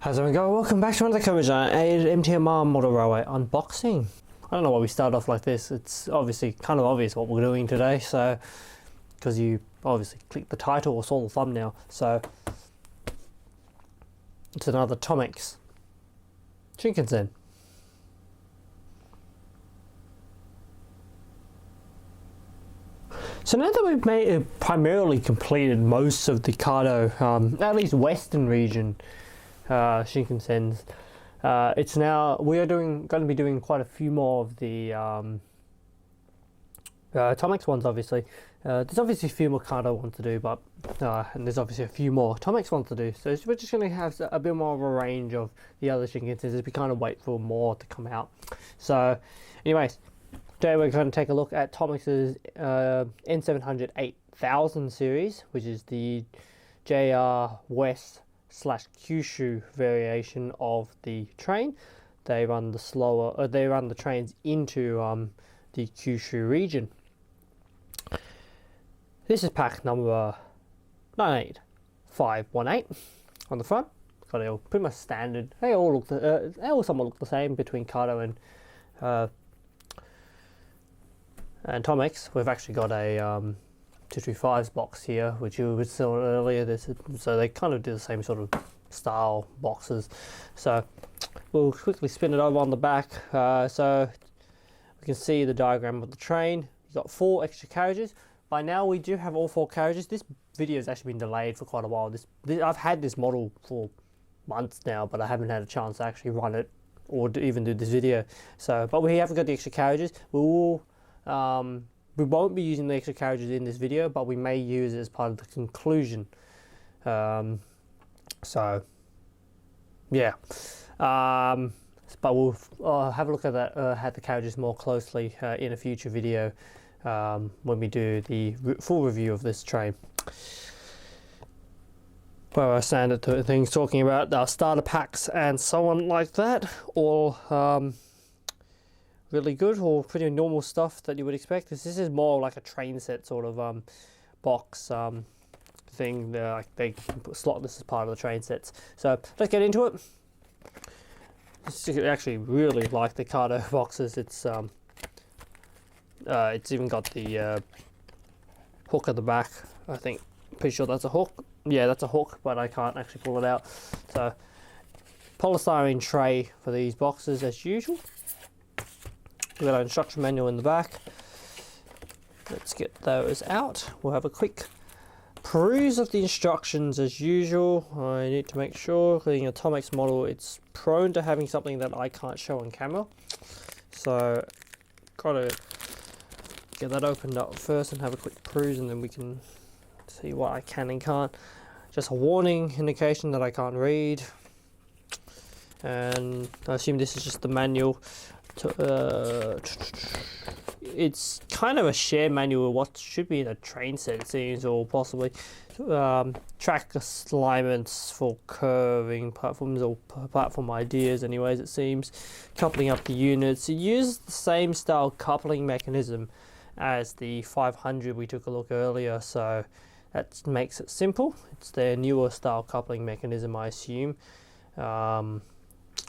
How's it going? Welcome back to another coverage on MTMR Model Railway unboxing. I don't know why we start off like this. It's obviously kind of obvious what we're doing today, so because you obviously clicked the title or saw the thumbnail. So it's another Tomix Shinkansen. So now that we've primarily completed most of the Kado, at least Western region Shinkansens, it's now we are going to be doing quite a few more of the Tomix ones. Obviously, there's obviously a few more Kado ones to do, but and there's obviously a few more Tomix ones to do. So we're just going to have a bit more of a range of the other Shinkansens as we kind of wait for more to come out. So, anyways. Today we're going to take a look at Tomix's N700-8000 series, which is the JR West / Kyushu variation of the train. They run the trains into the Kyushu region. This is pack number 98518 on the front. Got it all pretty much standard. They all somewhat look the same between Kado and Tomix. We've actually got a 225s box here, which you saw earlier. So they kind of do the same sort of style boxes. So we'll quickly spin it over on the back. So we can see the diagram of the train. You've got 4 extra carriages. By now we do have all 4 carriages. This video has actually been delayed for quite a while. I've had this model for months now, but I haven't had a chance to actually run it or even do this video. So, but we haven't got the extra carriages. We won't be using the extra carriages in this video, but we may use it as part of the conclusion. So yeah, but we'll have a look at that, at the carriages more closely in a future video when we do the full review of this train. Where our standard things talking about our starter packs and so on like that, all really good or pretty normal stuff that you would expect. This is more like a train set sort of box thing. They slot this as part of the train sets. So let's get into it. I actually really like the Kado boxes. It's even got the hook at the back. I think, pretty sure that's a hook. Yeah, that's a hook, but I can't actually pull it out. So polystyrene tray for these boxes as usual. We've got our instruction manual in the back. Let's get those out. We'll have a quick peruse of the instructions as usual. I need to make sure, being a Tomix model, it's prone to having something that I can't show on camera. So, gotta get that opened up first and have a quick peruse, and then we can see what I can and can't. Just a warning indication that I can't read. And I assume this is just the manual. It's kind of a share manual of what should be in a train set, it seems, or possibly track alignments for curving platforms or platform ideas. Anyways, it seems coupling up the units. It uses the same style coupling mechanism as the 500 we took a look earlier, so that makes it simple. It's their newer style coupling mechanism, I assume.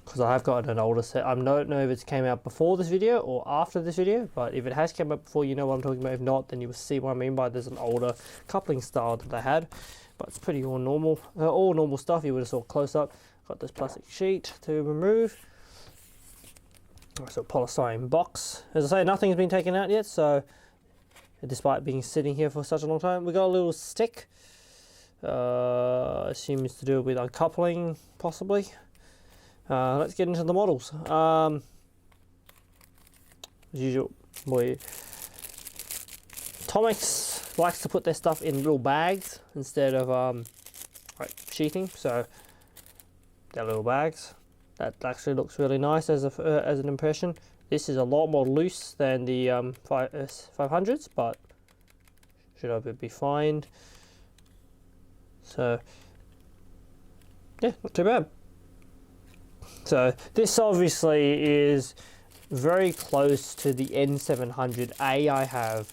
Because I have got an older set. I don't know if it came out before this video or after this video, but if it has come out before, you know what I'm talking about. If not, then you will see what I mean by there's an older coupling style that they had, but it's pretty all normal stuff. You would have saw close up. Got this plastic sheet to remove. So polystyrene box. As I say, nothing's been taken out yet, so despite being sitting here for such a long time. We got a little stick. Assume it's to do with uncoupling, possibly. Let's get into the models. As usual, Tomix likes to put their stuff in little bags instead of sheathing, so they're little bags. That actually looks really nice as an impression. This is a lot more loose than the 500s, but should be fine. So yeah, not too bad. So this obviously is very close to the N700A I have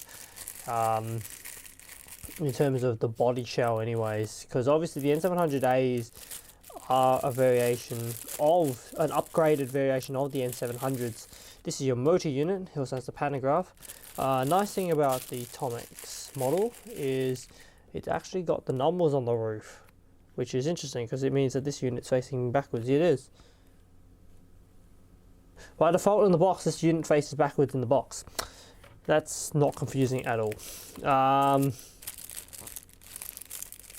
in terms of the body shell anyways, because obviously the N700As are a variation of, an upgraded variation of the N700s. This is your motor unit. It also has the pantograph. Nice thing about the Tomix model is it's actually got the numbers on the roof, which is interesting because it means that this unit's facing backwards. It is. By default in the box, this unit faces backwards in the box. That's not confusing at all.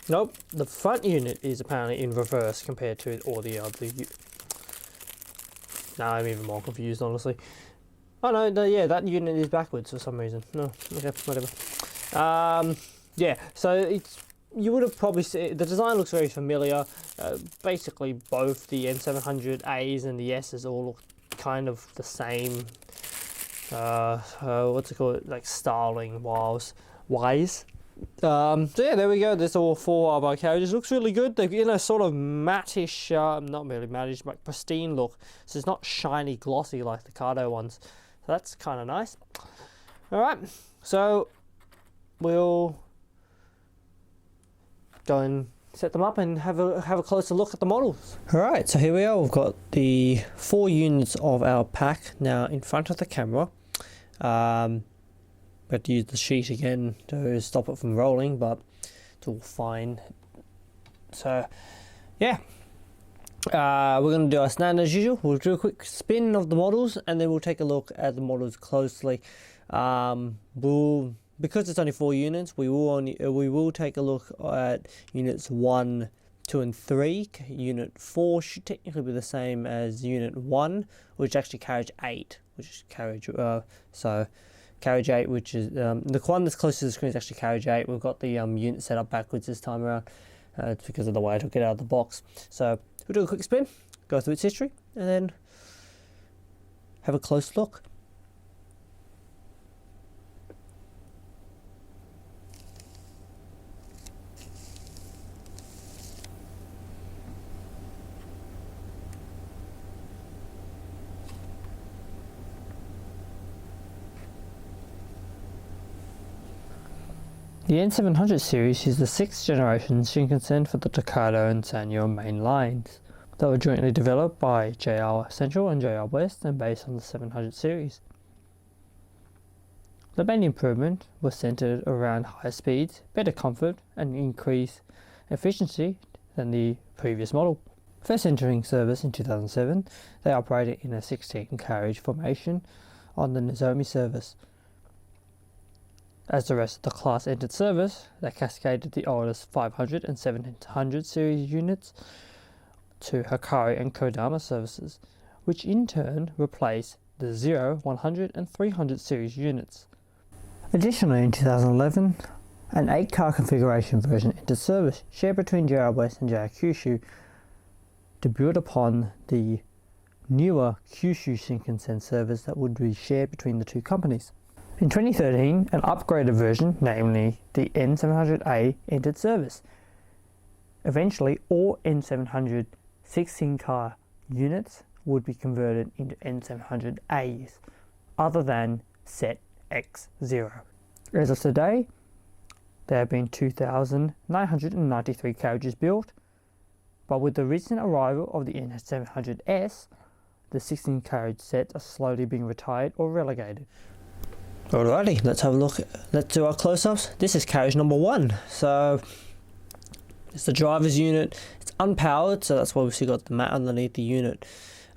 Nope, the front unit is apparently in reverse compared to all the other. Now I'm even more confused, honestly. Oh no, yeah, that unit is backwards for some reason. No, okay, whatever. Yeah, so it's, you would have probably seen, the design looks very familiar. Basically, both the N700As and the S's all look kind of the same. What's it called? Like styling wise. So yeah, there we go. There's all four of our carriages. Looks really good. They're in a sort of mattish, not really mattish, but pristine look. So it's not shiny, glossy like the Cardo ones. So that's kind of nice. All right, so we'll go and set them up and have a closer look at the models. All right, so here we are. We've got the 4 units of our pack now in front of the camera. We have to use the sheet again to stop it from rolling, but it's all fine. So, yeah. We're going to do our standard as usual. We'll do a quick spin of the models, and then we'll take a look at the models closely. Because it's only 4 units, we will take a look at units 1, 2, and 3. Unit 4 should technically be the same as unit 1, which is actually carriage 8, which is carriage. So carriage 8, which is the one that's close to the screen, is actually carriage 8. We've got the unit set up backwards this time around. It's because of the way I took it out of the box. So we'll do a quick spin, go through its history, and then have a close look. The N700 series is the 6th generation Shinkansen for the Tokaido and Sanyo main lines. They were jointly developed by JR Central and JR West and based on the 700 series. The main improvement was centered around higher speeds, better comfort and increased efficiency than the previous model. First entering service in 2007, they operated in a 16-carriage formation on the Nozomi service. As the rest of the class entered service, they cascaded the oldest 500 and 700 series units to Hikari and Kodama services, which in turn replaced the 0, 100 and 300 series units. Additionally, in 2011, an 8-car configuration version entered service, shared between JR West and JR Kyushu, to build upon the newer Kyushu Shinkansen service that would be shared between the two companies. In 2013, an upgraded version, namely the N700A, entered service. Eventually, all N700 16-car units would be converted into N700As, other than set X0. As of today, there have been 2,993 carriages built, but with the recent arrival of the N700S, the 16-carriage sets are slowly being retired or relegated. Alrighty, let's have a look. Let's do our close-ups. This is carriage number 1. So it's the driver's unit. It's unpowered, so that's why we've still got the mat underneath the unit.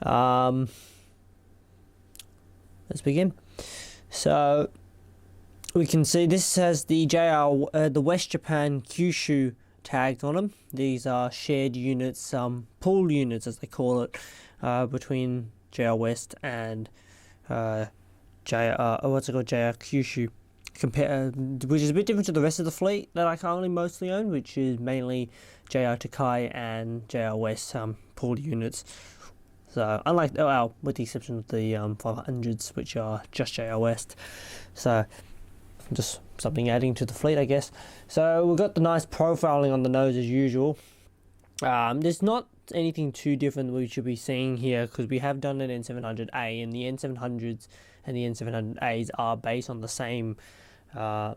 Let's begin. So we can see this has the the West Japan Kyushu tagged on them. These are shared units, pool units as they call it, between JR West and JR Kyushu, which is a bit different to the rest of the fleet that I currently mostly own, which is mainly JR Tokai and JR West pooled units. So unlike with the exception of the 500s, which are just JR West. So just something adding to the fleet, I guess. So we've got the nice profiling on the nose as usual. There's not anything too different we should be seeing here, because we have done an N700A, and the N700s and the N700As are based on the same, are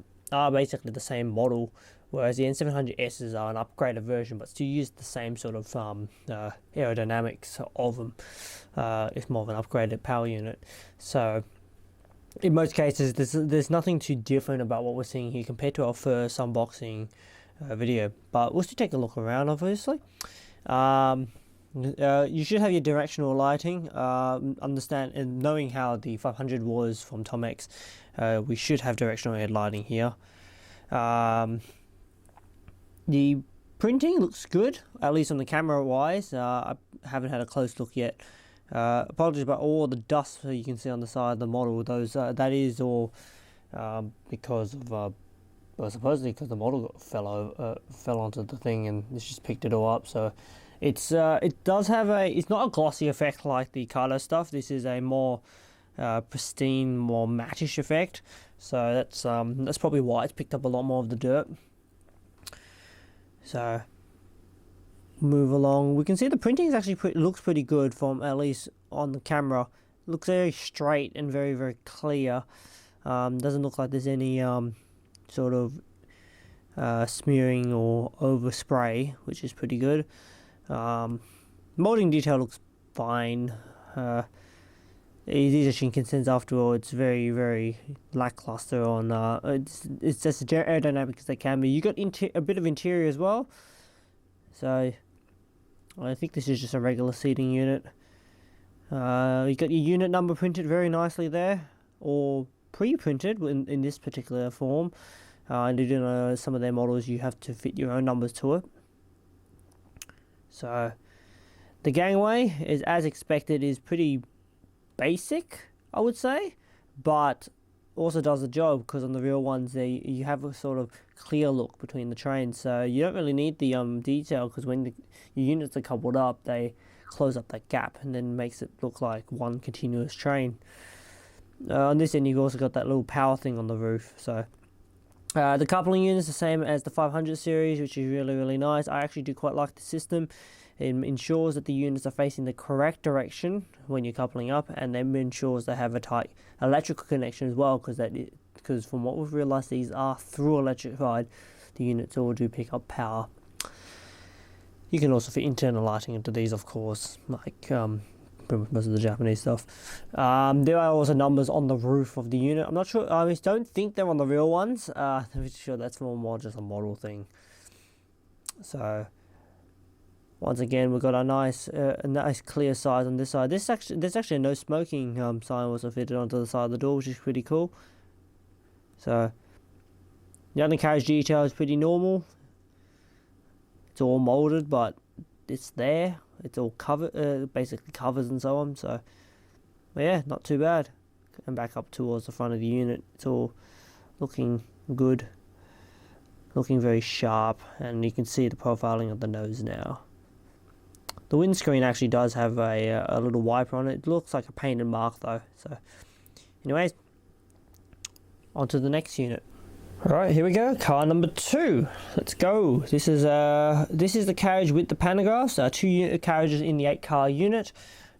basically the same model, whereas the N700S's are an upgraded version, but still use the same sort of aerodynamics of them. It's more of an upgraded power unit. So in most cases, there's nothing too different about what we're seeing here compared to our first unboxing video, but we'll still take a look around, obviously. You should have your directional lighting. Understand and knowing how the 500 was from Tomix, we should have directional head lighting here. The printing looks good, at least on the camera wise. I haven't had a close look yet. Apologies about all the dust that you can see on the side of the model. Those that is all because of well, supposedly because the model fell onto the thing and it's just picked it all up. So it does have it's not a glossy effect like the Kato stuff. This is a more pristine, more mattish effect. So that's probably why it's picked up a lot more of the dirt. So move along. We can see the printing is actually looks pretty good from, at least on the camera. It looks very straight and very, very clear. Doesn't look like there's any sort of smearing or overspray, which is pretty good. Molding detail looks fine. These are Shinkansens after all. It's very, very lackluster on it's just as aerodynamic as they can be. You got a bit of interior as well, so I think this is just a regular seating unit. You got your unit number printed very nicely there, or pre-printed in this particular form. And you know, some of their models you have to fit your own numbers to it. So the gangway is, as expected, is pretty basic, I would say, but also does the job, because on the real ones you have a sort of clear look between the trains, so you don't really need the detail, because when your units are coupled up, they close up that gap and then makes it look like one continuous train. On this end, you've also got that little power thing on the roof. So the coupling unit is the same as the 500 series, which is really, really nice. I actually do quite like the system. It ensures that the units are facing the correct direction when you're coupling up, and then ensures they have a tight electrical connection as well, because from what we've realized, these are through electrified. The units all do pick up power. You can also fit internal lighting into these, of course, like most of the Japanese stuff. There are also numbers on the roof of the unit. I'm not sure. I don't think they're on the real ones. I'm pretty sure that's more just a model thing. So once again, we've got a nice clear size on this side. There's actually a no smoking sign also fitted onto the side of the door, which is pretty cool. So the undercarriage detail is pretty normal. It's all molded, but it's there. It's all covered, basically covers and so on. So yeah, not too bad. And back up towards the front of the unit. It's all looking good, looking very sharp, and you can see the profiling of the nose now. The windscreen actually does have a little wiper on it. It looks like a painted mark though. So anyways, on to the next unit. Alright, here we go, car number 2. Let's go. This is the carriage with the pantographs. 2 carriages in the 8-car unit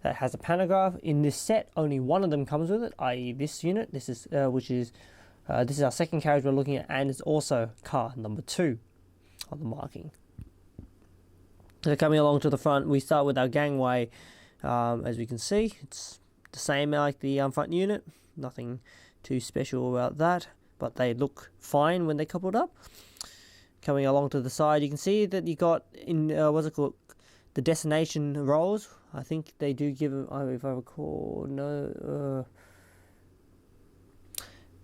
that has a pantograph. In this set, only one of them comes with it, i.e. this unit. This is this is our second carriage we're looking at, and it's also car number 2 on the marking. So coming along to the front, we start with our gangway. As we can see, it's the same like the front unit. Nothing too special about that, but they look fine when they're coupled up. Coming along to the side, you can see that you got in what's it called, the destination rolls. I think they do give them, if I recall, no.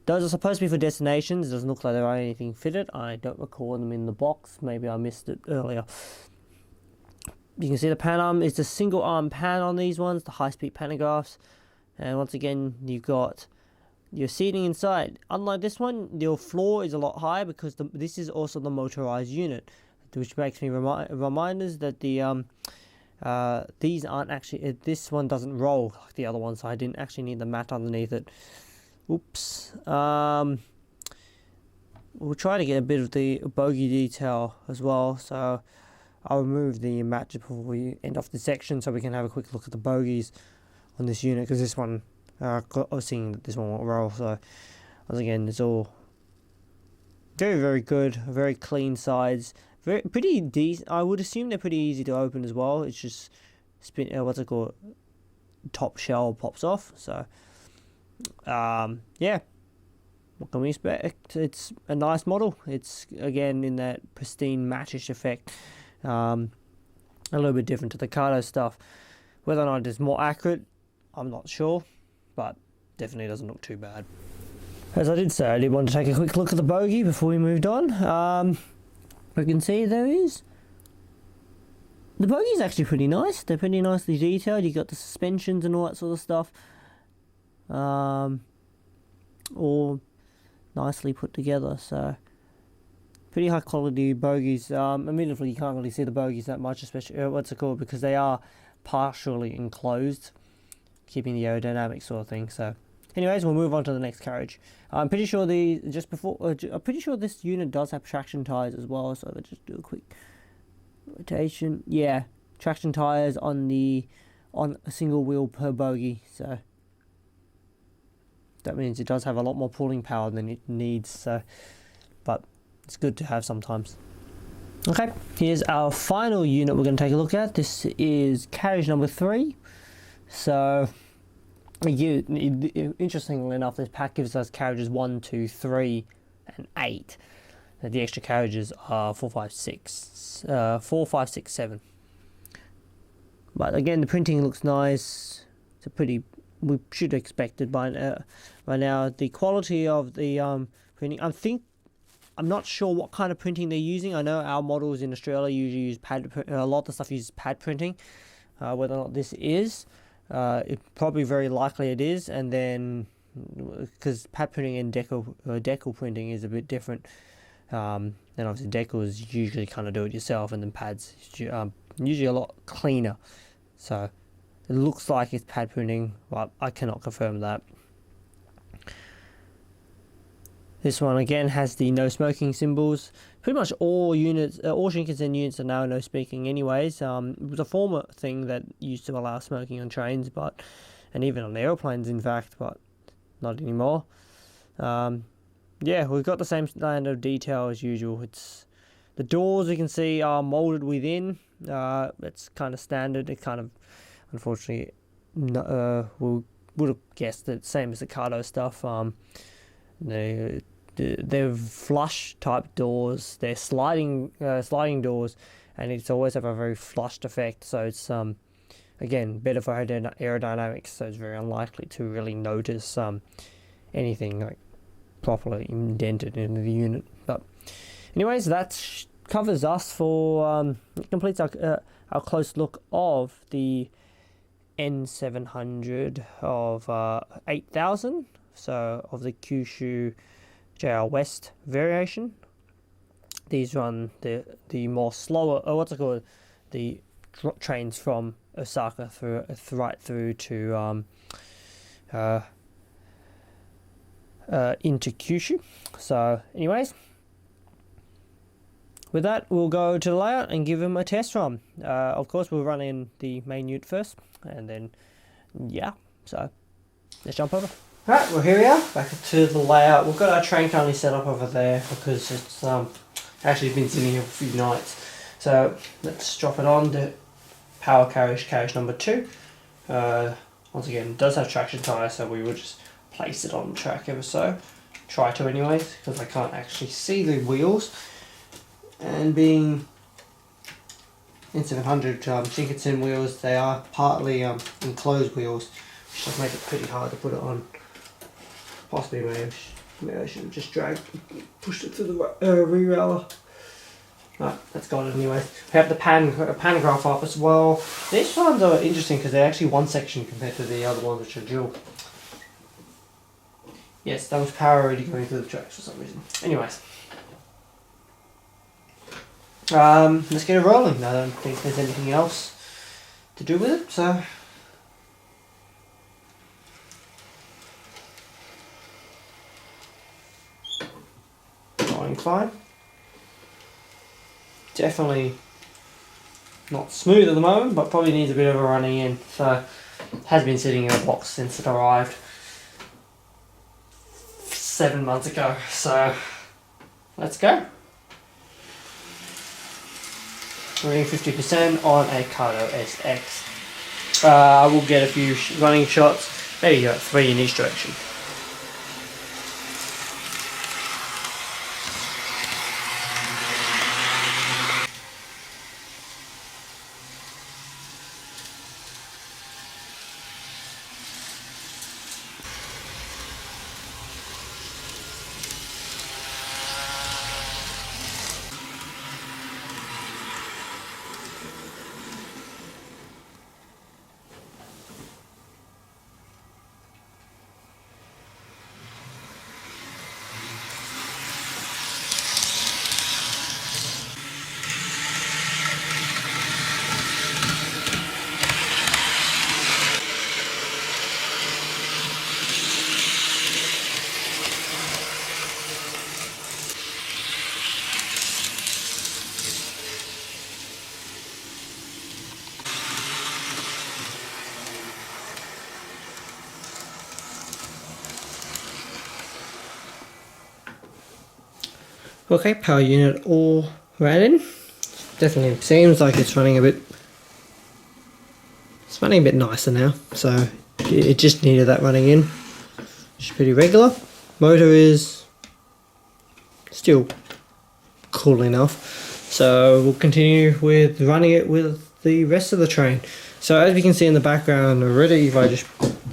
Those are supposed to be for destinations. It doesn't look like there are anything fitted. I don't recall them in the box. Maybe I missed it earlier. You can see the pan arm. It's a single arm pan on these ones, the high-speed pantographs. And once again, you've got your seating inside. Unlike this one, your floor is a lot higher because this is also the motorized unit, which makes me reminders that the these aren't actually. This one doesn't roll like the other one, so I didn't actually need the mat underneath it. Oops. We'll try to get a bit of the bogie detail as well. So I'll remove the mat just before we end off the section, so we can have a quick look at the bogies on this unit, because this one, I was seeing that this one won't roll. So once again, it's all very good, very clean sides, pretty decent. I would assume they're pretty easy to open as well. It's just what's it called, top shell pops off. So yeah, what can we expect? It's a nice model. It's again in that pristine mattish effect, a little bit different to the Kato stuff. Whether or not it's more accurate, I'm not sure, but definitely doesn't look too bad. As I did say, I did want to take a quick look at the bogie before we moved on. We can see the bogey's actually pretty nice. They're pretty nicely detailed. You got the suspensions and all that sort of stuff, all nicely put together. So pretty high quality bogies. Immediately you can't really see the bogies that much, especially what's it called, because they are partially enclosed, keeping the aerodynamic sort of thing. So anyways, we'll move on to the next carriage. I'm pretty sure I'm pretty sure this unit does have traction tires as well. So let's just do a quick rotation. Yeah, traction tires on a single wheel per bogie. So that means it does have a lot more pulling power than it needs. So, but it's good to have sometimes. Okay, here's our final unit we're going to take a look at. This is carriage number 3. So interestingly enough, this pack gives us carriages 1, 2, 3, and 8. The extra carriages are 4, 5, 6, 7. But again, the printing looks nice. It's a pretty, we should expect it by now. The quality of the printing, I'm not sure what kind of printing they're using. I know our models in Australia usually use a lot of the stuff uses pad printing. Whether or not this is, it probably very likely it is. And then because pad printing and decal printing is a bit different. Then obviously decal is usually kind of do it yourself, and then pads usually a lot cleaner. So it looks like it's pad printing, but I cannot confirm that. This one again has the no smoking symbols. Pretty much all units, all Shinkansen units are now no smoking anyways. It was a former thing that used to allow smoking on trains, and even on airplanes in fact, but not anymore. Yeah, we've got the same standard of detail as usual. It's the doors we can see are molded within. It's kind of standard. It kind of, unfortunately, we would have guessed it, same as the Kato stuff. They're flush type doors. They're sliding doors, and it's always have a very flushed effect. So it's again better for aerodynamics. So it's very unlikely to really notice anything like properly indented into the unit. But anyways, that covers us for completes our close look of the N700 of 8000. So of the Kyushu JR West variation. These run the more slower, what's it called, the trains from Osaka right through to into Kyushu. So anyways, with that we'll go to the layout and give them a test run. Of course we'll run in the main unit first, and then yeah, so let's jump over. Alright, well here we are, back to the layout. We've got our train currently set up over there because it's actually been sitting here for a few nights. So let's drop it on to power carriage number 2. Once again, it does have traction tyre, so we will just place it on the track ever so. Try to anyways, because I can't actually see the wheels. And being N700 Shinkansen wheels, they are partly enclosed wheels, which does make it pretty hard to put it on. Possibly maybe I should have just pushed it through the re-railer. Right, that's got it anyways. We have the pantograph up as well. These ones are interesting because they're actually one section compared to the other ones which are dual. Yes, that was power already going through the tracks for some reason. Anyways. Let's get it rolling. I don't think there's anything else to do with it, so going fine. Definitely not smooth at the moment, but probably needs a bit of a running in. So it has been sitting in a box since it arrived 7 months ago. So let's go. Running 50% on a Kato SX. I will get a few running shots, maybe 3 in each direction. Okay, power unit all ran in. Definitely seems like it's running a bit nicer now, so it just needed that running in. It's pretty regular. Motor is still cool enough, so we'll continue with running it with the rest of the train. So as we can see in the background already, if I just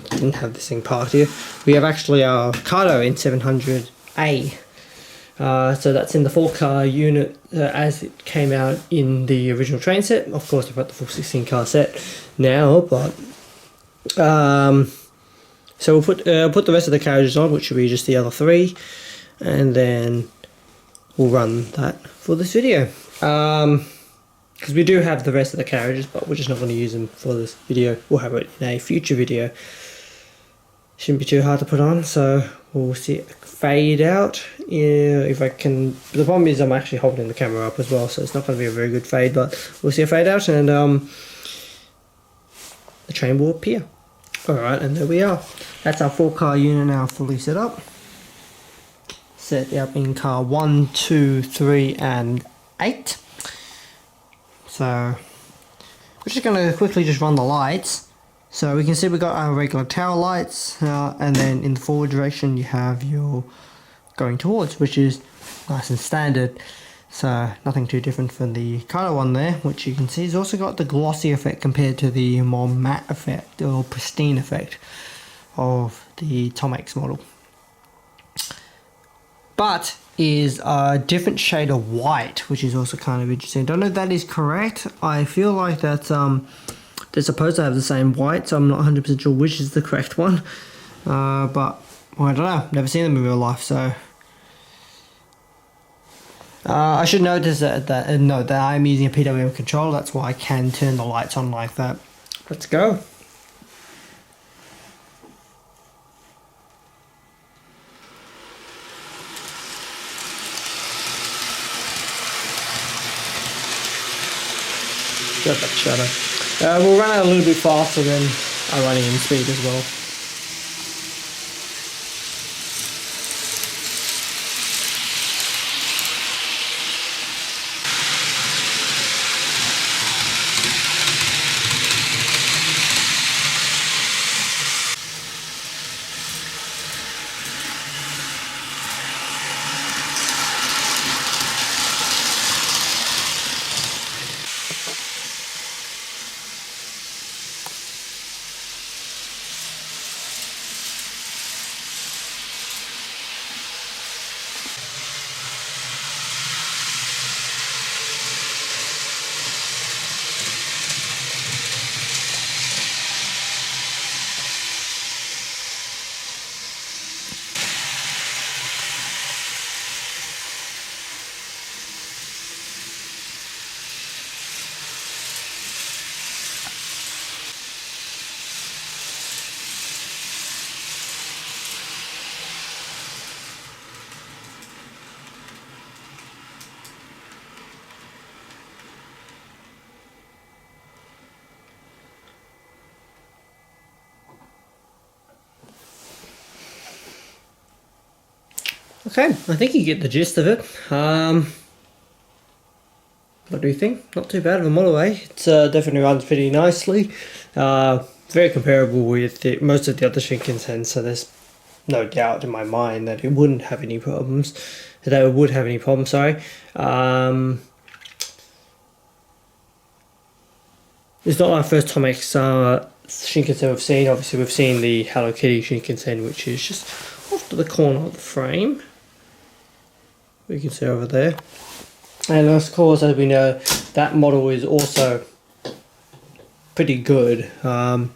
didn't have this thing parked here, we have actually our Kato N700A. So that's in the 4-car unit as it came out in the original train set. Of course, I've got the full 16-car set now, but so we'll put the rest of the carriages on, which will be just the other 3, and then we'll run that for this video. Because we do have the rest of the carriages, but we're just not going to use them for this video. We'll have it in a future video. Shouldn't be too hard to put on, so we'll see it fade out. Yeah, if I can. The problem is I'm actually holding the camera up as well, so it's not going to be a very good fade, but we'll see a fade out, and the train will appear. Alright, and there we are. That's our 4-car unit now fully set up. Set up in car 1, 2, 3, and 8. So we're just going to quickly just run the lights. So we can see we got our regular tower lights, and then in the forward direction you have your going towards, which is nice and standard. So nothing too different from the Kato one there, which you can see has also got the glossy effect compared to the more matte effect or pristine effect of the Tomix model. But is a different shade of white, which is also kind of interesting. Don't know if that is correct. I feel like that's they're supposed to have the same white, so I'm not 100% sure which is the correct one. But well, I don't know. Never seen them in real life, so. I should notice that I'm using a PWM controller. That's why I can turn the lights on like that. Let's go. Got that shadow. We'll run it a little bit faster than I'm running in speed as well. Okay, I think you get the gist of it. What do you think? Not too bad of a model, eh? It definitely runs pretty nicely. Very comparable with most of the other Shinkansen, so there's no doubt in my mind that it wouldn't have any problems. That it would have any problems, sorry. It's not our first Tomix Shinkansen we've seen. Obviously, we've seen the Hello Kitty Shinkansen, which is just off to the corner of the frame. We can see over there. And of course, as we know, that model is also pretty good from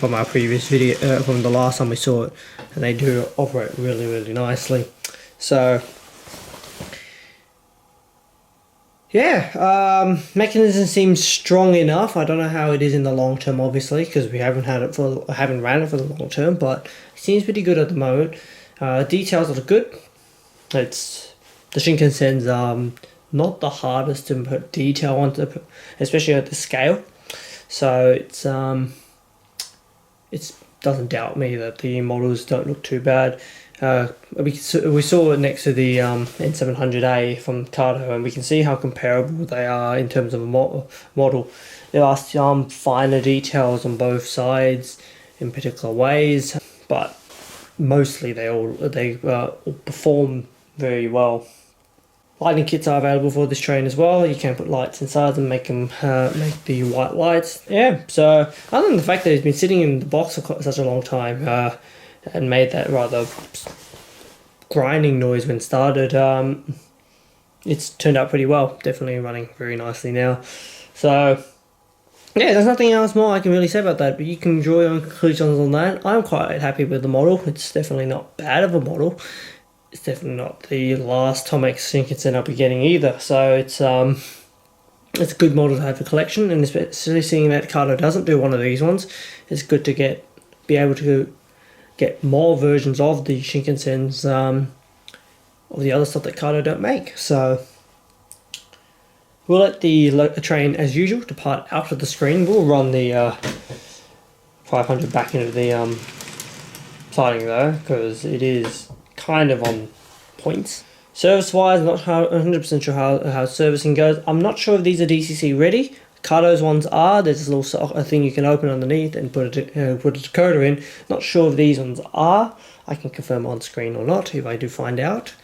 our previous video, from the last time we saw it, and they do operate really, really nicely. So yeah, mechanism seems strong enough. I don't know how it is in the long term, obviously, because we haven't ran it for the long term, but it seems pretty good at the moment. Details are good. It's the Shinkansen's not the hardest to put detail onto, especially at the scale. So it doesn't doubt me that the models don't look too bad. We saw it next to the N700A from Kato, and we can see how comparable they are in terms of a model. There are some finer details on both sides in particular ways, but mostly they all perform very well. Lighting kits are available for this train as well. You can put lights inside and make them make the white lights. Yeah, so other than the fact that it's been sitting in the box for such a long time and made that rather grinding noise when started, it's turned out pretty well. Definitely running very nicely now. So yeah, there's nothing else more I can really say about that, but you can draw your own conclusions on that. I'm quite happy with the model. It's definitely not bad of a model. It's definitely not the last Tomix Shinkansen I'll be getting either. So it's a good model to have for collection, and especially seeing that Kato doesn't do one of these ones, it's good to be able to get more versions of the Shinkansens, of the other stuff that Kato don't make. So we'll let the train, as usual, depart out of the screen. We'll run the 500 back into the siding though, because it is kind of on points. Service wise, I'm not 100% sure how servicing goes. I'm not sure if these are DCC ready. Kato's ones are. There's a little thing you can open underneath and put a decoder in. Not sure if these ones are. I can confirm on screen or not if I do find out.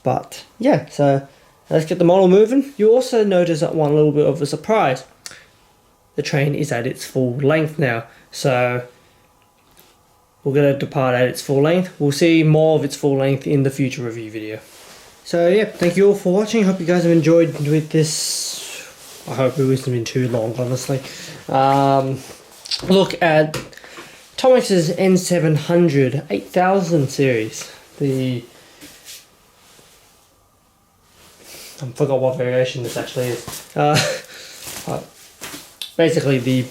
But yeah, so let's get the model moving. You also notice that one little bit of a surprise. The train is at its full length now. So we're going to depart at its full length. We'll see more of its full length in the future review video. So yeah, thank you all for watching. Hope you guys have enjoyed with this. I hope it wasn't been too long, honestly. Look at Tomix's N700-8000 series. I forgot what variation this actually is. Basically the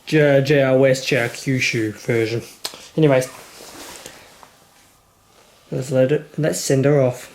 JR West, JR Kyushu version. Anyways, let's load it and let's send her off.